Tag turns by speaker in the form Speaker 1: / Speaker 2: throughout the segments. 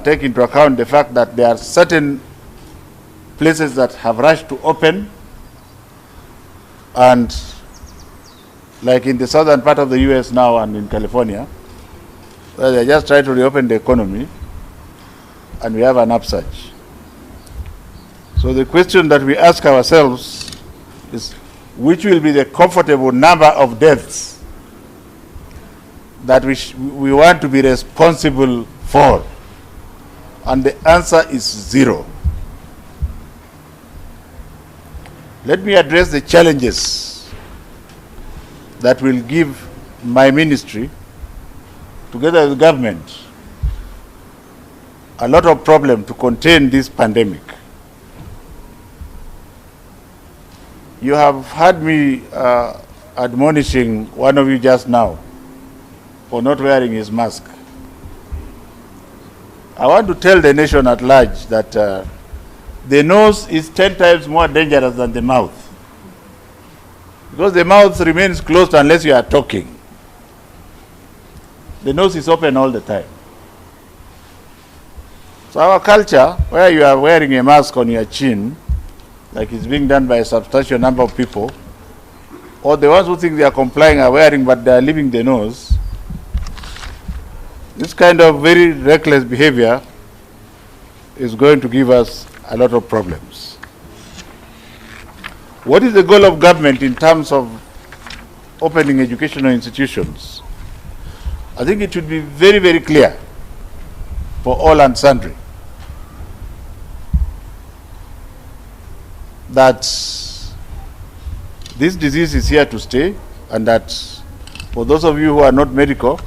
Speaker 1: take into account the fact that there are certain places that have rushed to open, and like in the southern part of the US now and in California, where they just try to reopen the economy, and we have an upsurge. So the question that we ask ourselves is, which will be the comfortable number of deaths that we want to be responsible for? And the answer is 0. Let me address the challenges that will give my ministry, together with government, a lot of problem to contain this pandemic. You have heard me admonishing one of you just now for not wearing his mask. I want to tell the nation at large that the nose is 10 times more dangerous than the mouth, because the mouth remains closed unless you are talking. The nose is open all the time. So our culture, where you are wearing a mask on your chin, like it's being done by a substantial number of people, or the ones who think they are complying are wearing but they are leaving the nose, this kind of very reckless behavior is going to give us a lot of problems. What is the goal of government in terms of opening educational institutions? I think it should be very, very clear for all and sundry that this disease is here to stay, and that for those of you who are not medical,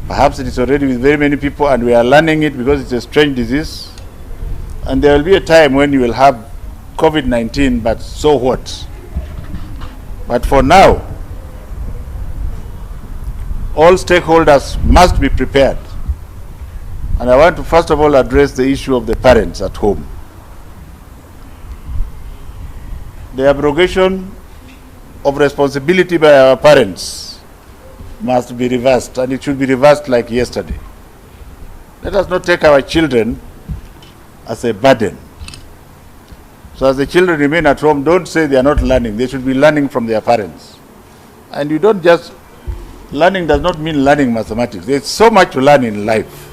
Speaker 1: perhaps it is already with very many people and we are learning it because it's a strange disease, and there will be a time when you will have COVID-19, but so what? But for now, all stakeholders must be prepared. And I want to first of all address the issue of the parents at home. The abrogation of responsibility by our parents must be reversed, and it should be reversed like yesterday. Let us not take our children as a burden. So as the children remain at home, don't say they are not learning. They should be learning from their parents. And you don't just, learning does not mean learning mathematics. There's so much to learn in life,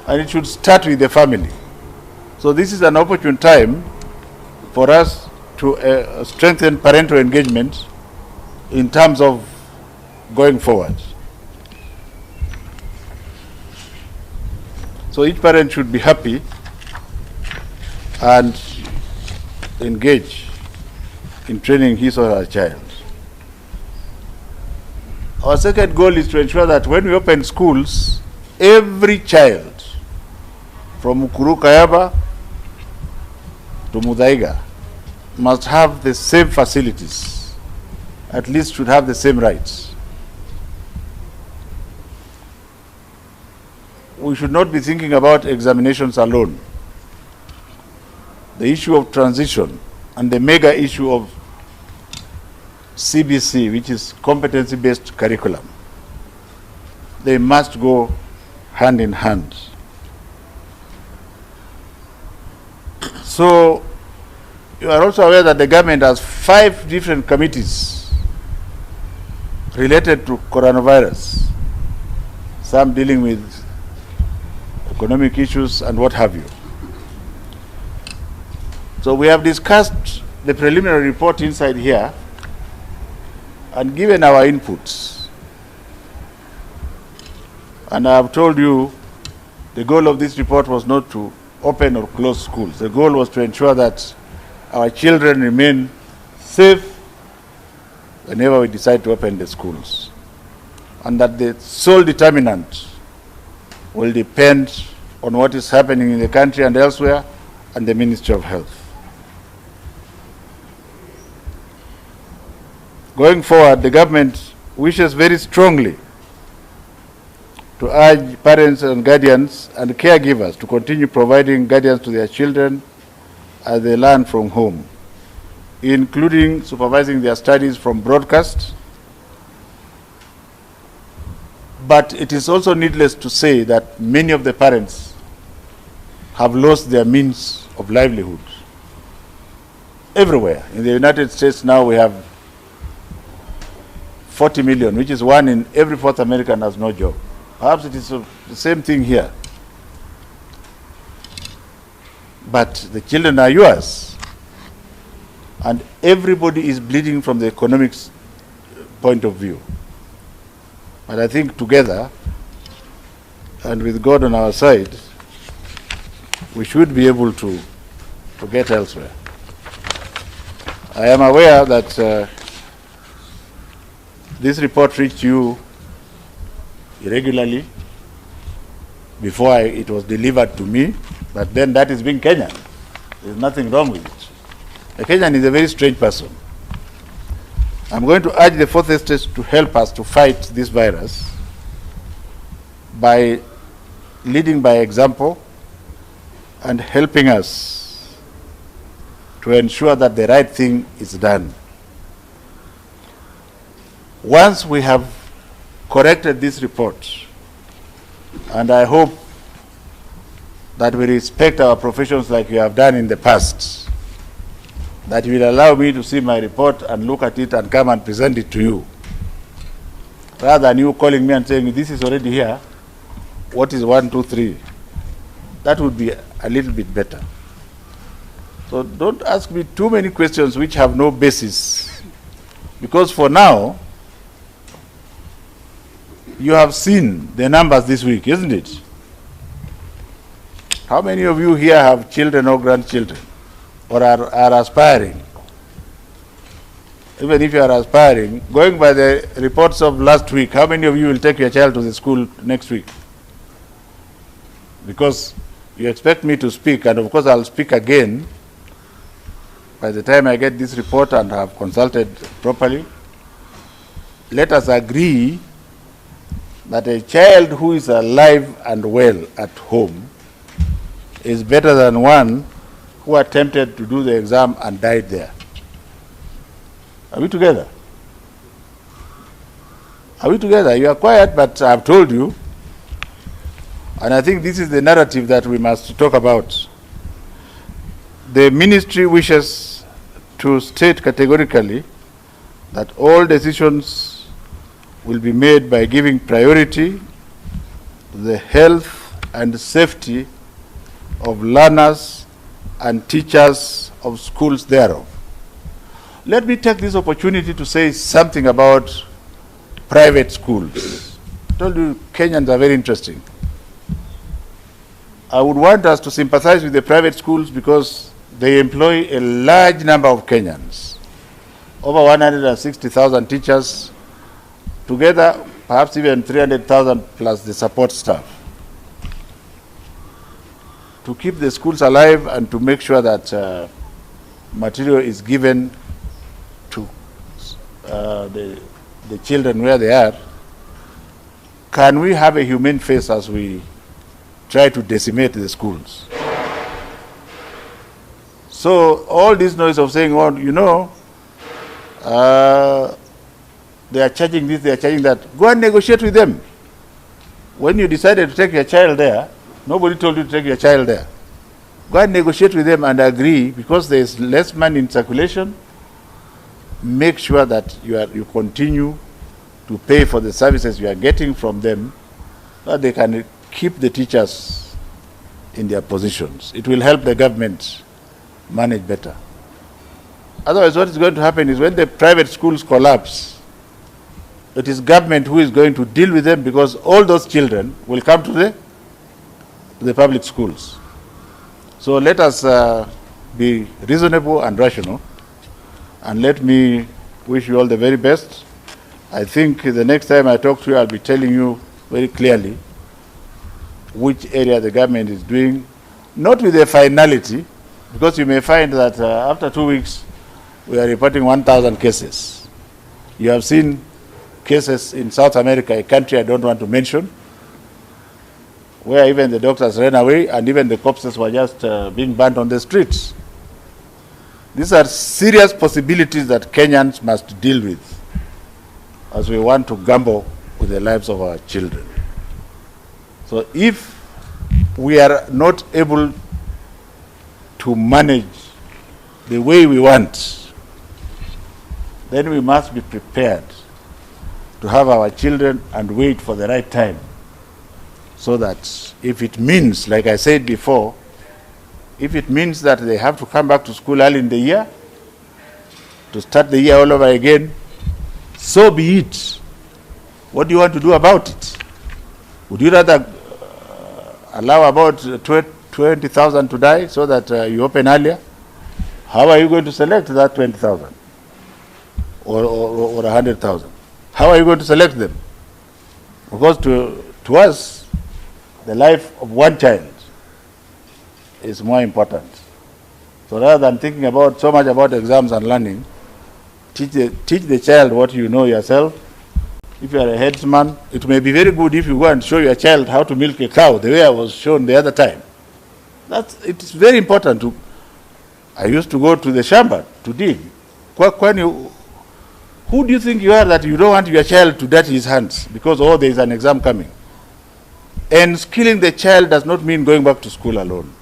Speaker 1: and it should start with the family. So this is an opportune time for us to strengthen parental engagement in terms of going forward. So each parent should be happy and engage in training his or her child. Our second goal is to ensure that when we open schools, every child from Ukuru Kayaba to Mudaiga must have the same facilities, at least should have the same rights. We should not be thinking about examinations alone. The issue of transition and the mega issue of CBC, which is competency-based curriculum, they must go hand in hand. So you are also aware that the government has 5 different committees related to coronavirus, some dealing with economic issues and what have you. So we have discussed the preliminary report inside here and given our inputs. And I have told you the goal of this report was not to open or close schools. The goal was to ensure that our children remain safe whenever we decide to open the schools, and that the sole determinant will depend on what is happening in the country and elsewhere and the Ministry of Health. Going forward, the government wishes very strongly to urge parents and guardians and caregivers to continue providing guidance to their children as they learn from home, including supervising their studies from broadcast. But it is also needless to say that many of the parents have lost their means of livelihood. Everywhere. In the United States now we have 40 million, which is one in every fourth American has no job. Perhaps it is the same thing here. But the children are yours. And everybody is bleeding from the economics point of view. But I think together, and with God on our side, we should be able to get elsewhere. I am aware that this report reached you irregularly before it was delivered to me, but then that is being Kenyan. There's nothing wrong with it. A Kenyan is a very strange person. I'm going to urge the fourth estate to help us to fight this virus by leading by example and helping us to ensure that the right thing is done. Once we have corrected this report, and I hope that we respect our professions like you have done in the past, that you will allow me to see my report and look at it and come and present it to you, rather than you calling me and saying, this is already here, what is 1, 2, 3? That would be a little bit better. So don't ask me too many questions which have no basis, because for now, you have seen the numbers this week, isn't it? How many of you here have children or grandchildren, or are aspiring? Even if you are aspiring, going by the reports of last week, how many of you will take your child to the school next week? Because you expect me to speak, and of course I'll speak again by the time I get this report and have consulted properly. Let us agree that a child who is alive and well at home is better than one who attempted to do the exam and died there. Are we together? Are we together? You are quiet, but I've told you, and I think this is the narrative that we must talk about. The ministry wishes to state categorically that all decisions will be made by giving priority to the health and safety of learners and teachers of schools thereof. Let me take this opportunity to say something about private schools. I told you Kenyans are very interesting. I would want us to sympathize with the private schools because they employ a large number of Kenyans. Over 160,000 teachers, together perhaps even 300,000 plus the support staff. To keep the schools alive and to make sure that material is given to the children where they are, can we have a humane face as we try to decimate the schools? So all this noise of saying, oh, you know, they are charging this, they are charging that, go and negotiate with them. When you decided to take your child there, nobody told you to take your child there. Go and negotiate with them and agree, because there is less money in circulation. Make sure that you continue to pay for the services you are getting from them, so that they can keep the teachers in their positions. It will help the government manage better. Otherwise, what is going to happen is when the private schools collapse, it is government who is going to deal with them, because all those children will come to the public schools. So let us be reasonable and rational, and let me wish you all the very best. I think the next time I talk to you, I'll be telling you very clearly which area the government is doing, not with a finality, because you may find that after 2 weeks, we are reporting 1,000 cases. You have seen cases in South America, a country I don't want to mention, where even the doctors ran away and even the corpses were just being burnt on the streets. These are serious possibilities that Kenyans must deal with as we want to gamble with the lives of our children. So if we are not able to manage the way we want, then we must be prepared to have our children and wait for the right time. So that if it means, like I said before, if it means that they have to come back to school early in the year, to start the year all over again, so be it. What do you want to do about it? Would you rather allow about 20,000 to die so that you open earlier? How are you going to select that 20,000 or 100,000? How are you going to select them? Because to us, the life of one child is more important. So rather than thinking about so much about exams and learning, teach the child what you know yourself. If you are a headsman, it may be very good if you go and show your child how to milk a cow, the way I was shown the other time. It's very important to. I used to go to the shamba to dig. Who do you think you are that you don't want your child to dirty his hands because there is an exam coming? And skilling the child does not mean going back to school alone.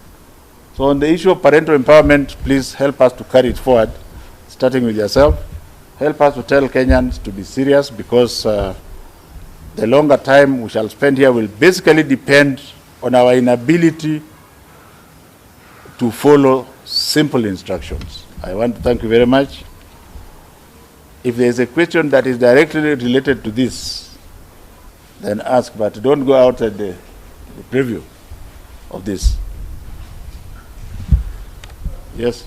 Speaker 1: So on the issue of parental empowerment, please help us to carry it forward, starting with yourself. Help us to tell Kenyans to be serious, because the longer time we shall spend here will basically depend on our inability to follow simple instructions. I want to thank you very much. If there is a question that is directly related to this, then ask, but don't go outside the preview of this. Yes.